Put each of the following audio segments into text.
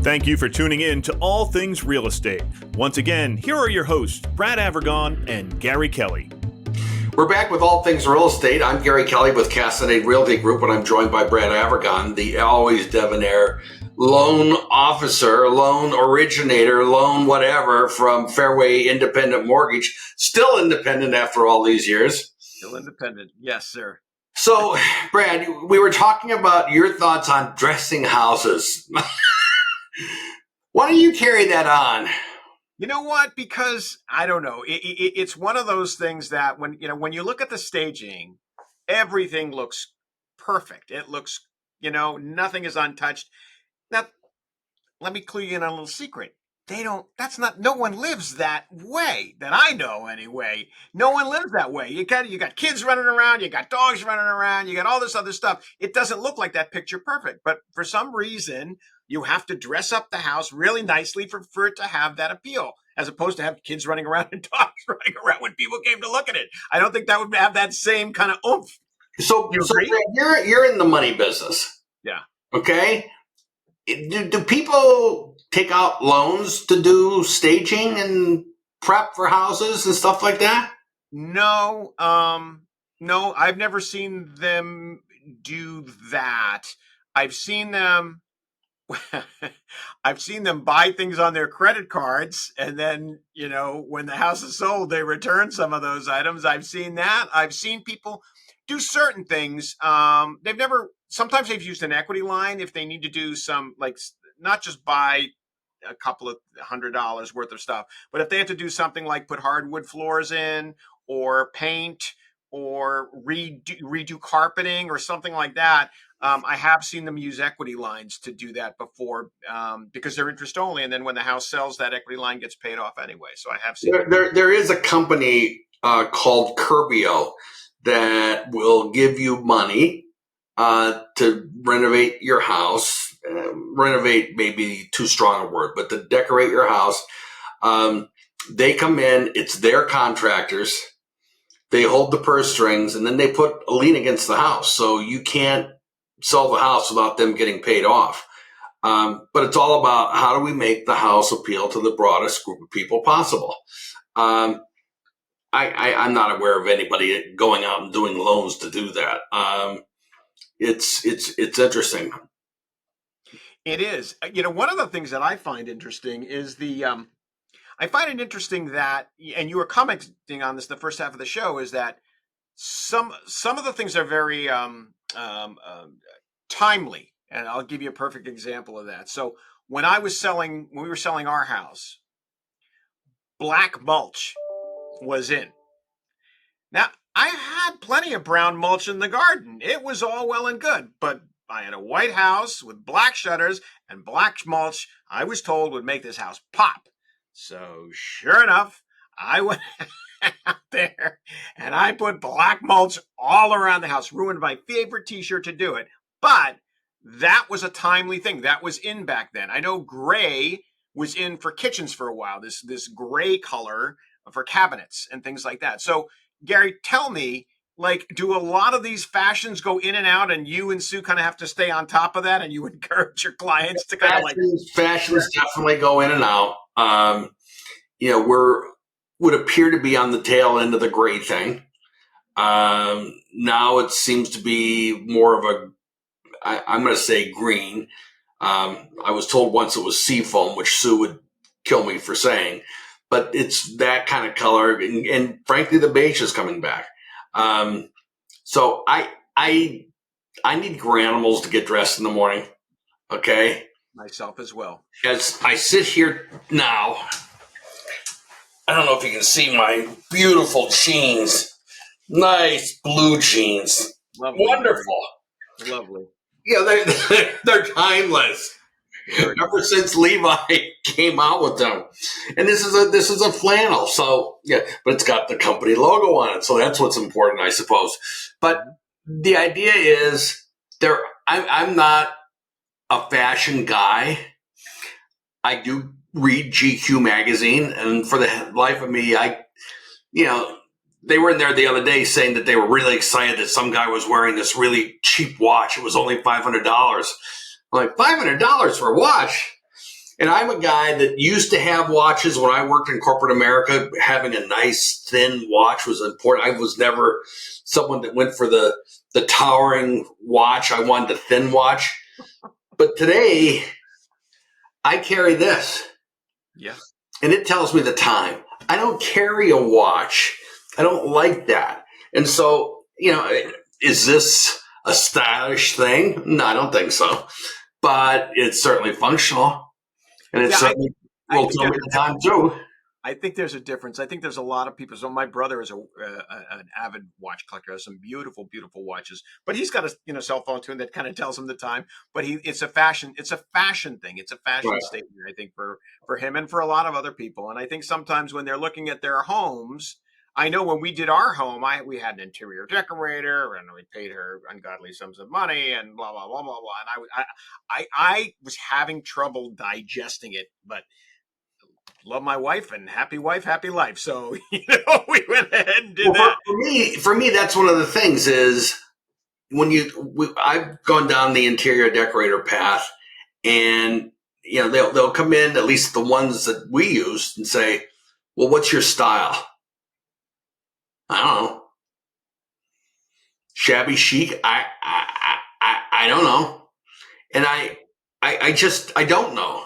Thank you for tuning in to All Things Real Estate. Once again, here are your hosts, Brad Avergon and Gary Kelly. We're back with All Things Real Estate. I'm Gary Kelly with Castanade Realty Group, and I'm joined by Brad Avergon, the always debonair loan officer, loan originator, loan whatever from Fairway Independent Mortgage. Still independent after all these years. Still independent. Yes, sir. So, Brad, we were talking about your thoughts on dressing houses. Why don't you carry that on? You know what? Because I don't know. It's one of those things that when you look at the staging, everything looks perfect. It looks, nothing is untouched. Now, let me clue you in on a little secret. No one lives that way that I know anyway. No one lives that way. You got kids running around, you got dogs running around, you got all this other stuff. It doesn't look like that picture perfect, but for some reason, you have to dress up the house really nicely for it to have that appeal, as opposed to have kids running around and dogs running around when people came to look at it. I don't think that would have that same kind of oomph. So you're in the money business. Yeah. Okay. Do people take out loans to do staging and prep for houses and stuff like that? No, no, I've never seen them do that. I've seen them buy things on their credit cards, and then, when the house is sold, they return some of those items. I've seen that. I've seen people do certain things. Sometimes they've used an equity line if they need to do some, not just buy a couple of $100 worth of stuff, but if they have to do something like put hardwood floors in or paint or redo carpeting or something like that, I have seen them use equity lines to do that before, because they're interest only, and then when the house sells, that equity line gets paid off anyway. So I have seen there is a company called Curbio that will give you money to renovate your house. Renovate may be too strong a word, but to decorate your house. They come in, it's their contractors. They hold the purse strings, and then they put a lien against the house. So you can't sell the house without them getting paid off. But it's all about how do we make the house appeal to the broadest group of people possible. I'm not aware of anybody going out and doing loans to do that. It's interesting. It is. One of the things that I find interesting is I find it interesting that, and you were commenting on this the first half of the show, is that some of the things are very timely, and I'll give you a perfect example of that. So when we were selling our house, black mulch was in. Now, I had plenty of brown mulch in the garden. It was all well and good, but I had a white house with black shutters and black mulch, I was told, would make this house pop. So sure enough, I went out there and I put black mulch all around the house, ruined my favorite t-shirt to do it. But that was a timely thing. That was in back then. I know gray was in for kitchens for a while, this gray color for cabinets and things like that. So Gary, tell me, do a lot of these fashions go in and out, and you and Sue kind of have to stay on top of that, and you encourage your clients to kind of fashions definitely go in and out. Would appear to be on the tail end of the gray thing. Now it seems to be more of I'm going to say green. I was told once it was seafoam, which Sue would kill me for saying, but it's that kind of color. And frankly, the beige is coming back. So I need granimals to get dressed in the morning. Okay. Myself as well. As I sit here now, I don't know if you can see my beautiful jeans, nice blue jeans. Lovely. Wonderful. Lovely. Yeah, they're timeless. Ever since Levi came out with them, and this is a flannel, so yeah, but it's got the company logo on it, so that's what's important, I suppose. But the idea is, I'm not a fashion guy. I do read GQ magazine, and for the life of me, they were in there the other day saying that they were really excited that some guy was wearing this really cheap watch. It was only $500. I'm like, $500 for a watch? And I'm a guy that used to have watches when I worked in corporate America. Having a nice thin watch was important. I was never someone that went for the towering watch. I wanted a thin watch. But today I carry this. Yeah. And it tells me the time. I don't carry a watch. I don't like that. And so, is this a stylish thing? No, I don't think so. But it's certainly functional. And it certainly will tell me the time too. I think there's a difference. I think there's a lot of people. So my brother is an avid watch collector. Has some beautiful, beautiful watches. But he's got a cell phone too that kind of tells him the time. But it's a fashion thing. It's a fashion statement. I think for him and for a lot of other people. And I think sometimes when they're looking at their homes, I know when we did our home, we had an interior decorator, and we paid her ungodly sums of money, and blah blah blah blah blah. And I was having trouble digesting it, but love my wife, happy life. So we went ahead and did that. For me, that's one of the things is when I've gone down the interior decorator path, and they'll come in, at least the ones that we use, and say, "Well, what's your style?" I don't know. Shabby chic? I don't know. And I don't know.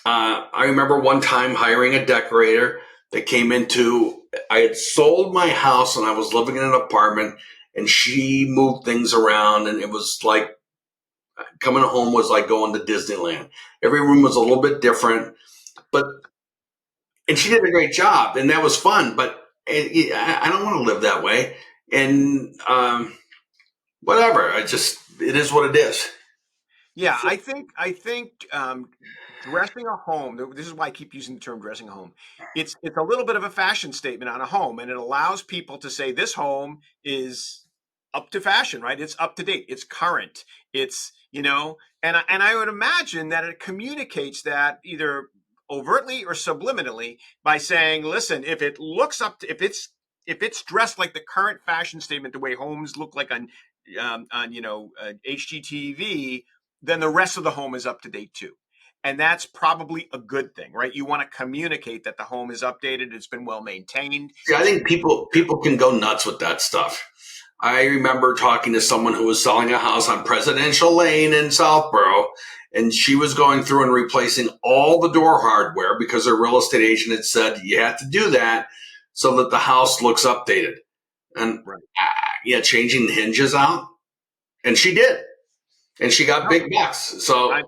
I remember one time hiring a decorator that came I had sold my house and I was living in an apartment, and she moved things around, and it was like coming home was like going to Disneyland. Every room was a little bit different, and she did a great job, and that was fun, but I don't want to live that way. And whatever. It is what it is. Yeah, I think dressing a home. This is why I keep using the term dressing a home. It's a little bit of a fashion statement on a home, and it allows people to say this home is up to fashion, right? It's up to date. It's current. It's and I would imagine that it communicates that either overtly or subliminally by saying, listen, if if it's dressed like the current fashion statement, the way homes look like on HGTV, then the rest of the home is up to date too. And that's probably a good thing, right? You want to communicate that the home is updated, it's been well maintained. Yeah, I think people can go nuts with that stuff. I remember talking to someone who was selling a house on Presidential Lane in Southborough, and she was going through and replacing all the door hardware because her real estate agent had said you have to do that so that the house looks updated. And changing the hinges out. And she did. And she got big bucks. So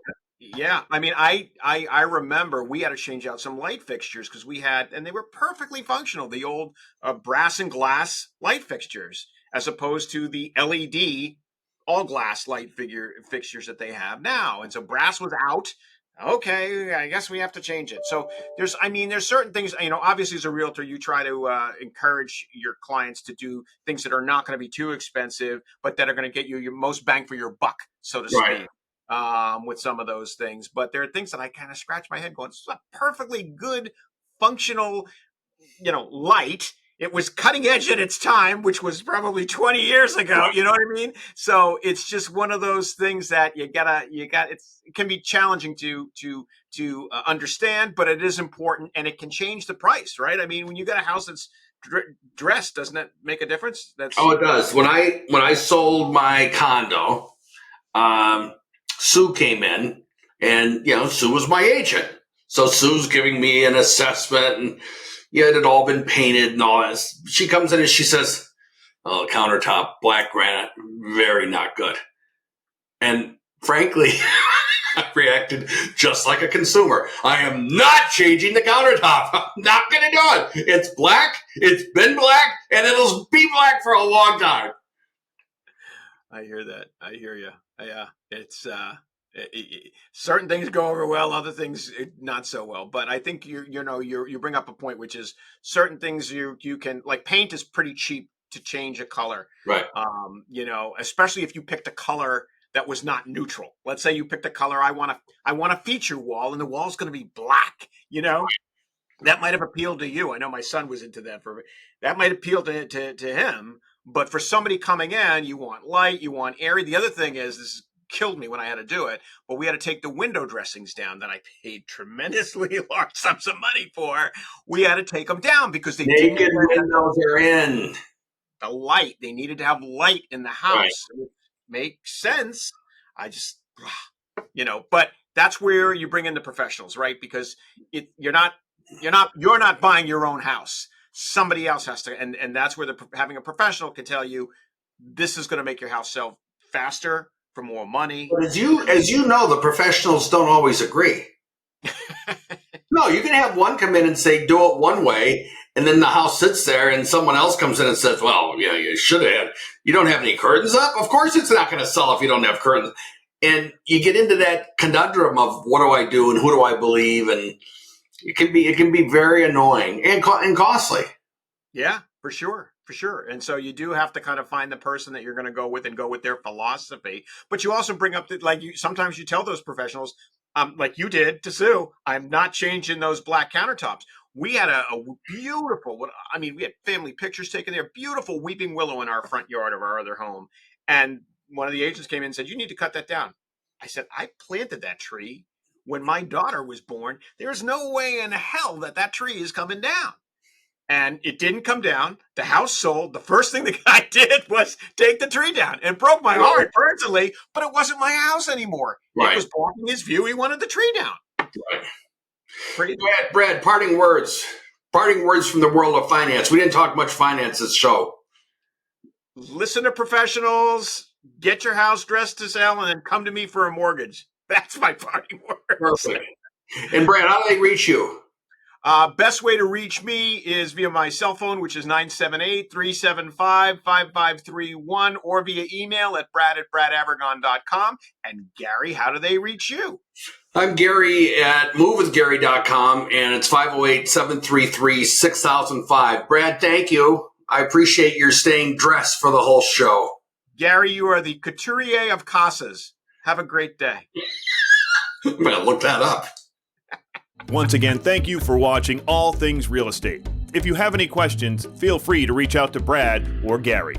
I remember we had to change out some light fixtures because and they were perfectly functional, the old brass and glass light fixtures, as opposed to the LED all glass light fixtures that they have now. And so brass was out. Okay, I guess we have to change it. So there's certain things, obviously as a realtor, you try to encourage your clients to do things that are not going to be too expensive, but that are going to get you your most bang for your buck, so to speak, with some of those things. But there are things that I kind of scratch my head going, it's a perfectly good, functional, light. It was cutting edge at its time, which was probably 20 years ago. You know what I mean? So it's just one of those things that it can be challenging to understand, but it is important, and it can change the price, right? I mean, when you got a house that's dressed, doesn't that make a difference? It does. When I sold my condo, Sue came in, and Sue was my agent. So Sue's giving me an assessment, and it had all been painted and all that. She comes in and she says, "Oh, countertop, black granite, very not good." And frankly, I reacted just like a consumer. I am not changing the countertop. I'm not going to do it. It's black. It's been black, and it'll be black for a long time. I hear that. I hear you. Yeah, it's certain things go over well, other things not so well. But I think you bring up a point, which is certain things you can, like paint is pretty cheap to change a color, right? Especially if you picked a color that was not neutral. Let's say you picked a color, I want a feature wall, and the wall's going to be black. That might have appealed to you. I know my son was into that. That might appeal to him. But for somebody coming in, you want light, you want airy. The other thing is killed me when I had to do it. But we had to take the window dressings down that I paid tremendously large sums of money for. We had to take them down because they Naked didn't windows are in. the light. They needed to have light in the house. Right. It makes sense. I just, but that's where you bring in the professionals, right? Because you're not buying your own house. Somebody else has to, and that's where having a professional can tell you this is going to make your house sell faster for more money. But as you know, the professionals don't always agree. No, you can have one come in and say, do it one way, and then the house sits there and someone else comes in and says, well, yeah, you should have. You don't have any curtains up? Of course it's not going to sell if you don't have curtains. And you get into that conundrum of what do I do and who do I believe? And it can be very annoying and costly. Yeah, for sure. For sure. And so you do have to kind of find the person that you're going to go with and go with their philosophy. But you also bring up sometimes you tell those professionals, like you did to Sue, I'm not changing those black countertops. We had a beautiful, we had family pictures taken there, beautiful weeping willow in our front yard of our other home. And one of the agents came in and said, you need to cut that down. I said, I planted that tree when my daughter was born. There's no way in hell that tree is coming down. And it didn't come down. The house sold. The first thing the guy did was take the tree down and broke my heart personally, but it wasn't my house anymore. Right. It was blocking his view. He wanted the tree down. Right. Brad, parting words. Parting words from the world of finance. We didn't talk much finance this show. Listen to professionals. Get your house dressed to sell and then come to me for a mortgage. That's my parting words. Perfect. And Brad, how do they reach you? Best way to reach me is via my cell phone, which is 978-375-5531, or via email at brad@bradavergon.com. And Gary, how do they reach you? I'm Gary at movewithgary.com, and it's 508-733-6005. Brad, thank you. I appreciate your staying dressed for the whole show. Gary, you are the couturier of casas. Have a great day. I'm going to look that up. Once again, thank you for watching All Things Real Estate. If you have any questions, feel free to reach out to Brad or Gary.